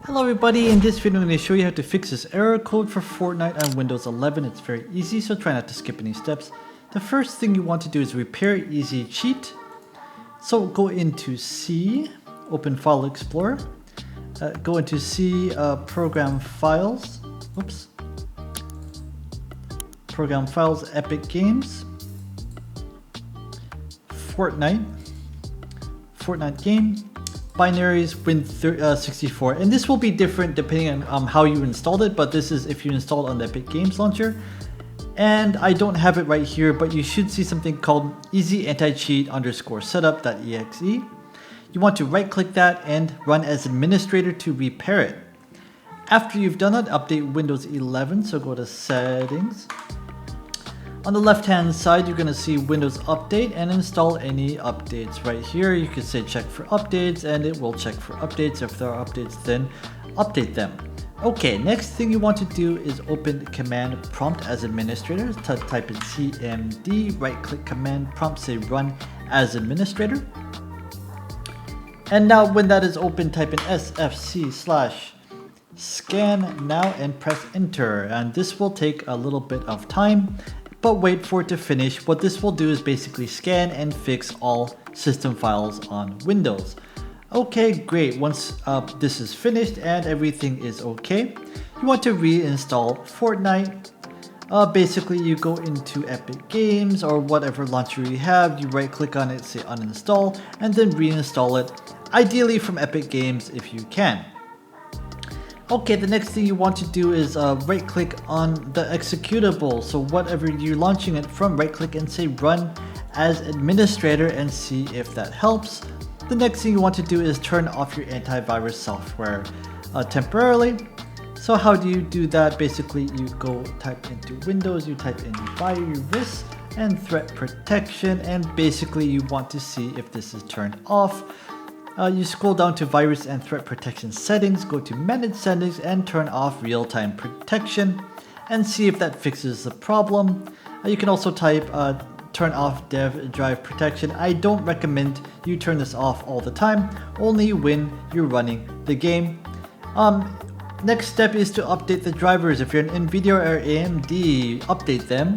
Hello everybody, in this video I'm going to show you how to fix this error code for Fortnite on Windows 11. It's very easy, so try not to skip any steps. The first thing you want to do is repair easy cheat. So go into C, open File Explorer, go into C, Program Files, Program Files, Epic Games, Fortnite game, binaries Win64, and this will be different depending on how you installed it, but this is if you installed on the Epic Games Launcher. And I don't have it right here, but you should see something called easy anti-cheat _ setup.exe. You want to right click that and run as administrator to repair it. After you've done that, update Windows 11, so go to settings. On the left hand side, you're going to see Windows Update and install any updates. Right here, you can say check for updates and it will check for updates. If there are updates, then update them. Okay, next thing you want to do is open command prompt as administrator. Type in cmd, right click command prompt, say run as administrator. And now when that is open, type in sfc/scan now and press enter. And this will take a little bit of time, but wait for it to finish. What this will do is basically scan and fix all system files on Windows. Okay, great. Once this is finished and everything is okay, you want to reinstall Fortnite. Basically, you go into Epic Games or whatever launcher you have, you right click on it, say uninstall, and then reinstall it, ideally from Epic Games if you can. Okay, the next thing you want to do is right click on the executable. So whatever you're launching it from, right click and say run as administrator and see if that helps. The next thing you want to do is turn off your antivirus software temporarily. So how do you do that? Basically, you go type into Windows, you type in virus and threat protection, and basically you want to see if this is turned off. You scroll down to virus and threat protection settings, go to manage settings and turn off real-time protection and see if that fixes the problem. You can also type turn off dev drive protection. I don't recommend you turn this off all the time, only when you're running the game. Next step is to update the drivers. If you're an NVIDIA or AMD, update them.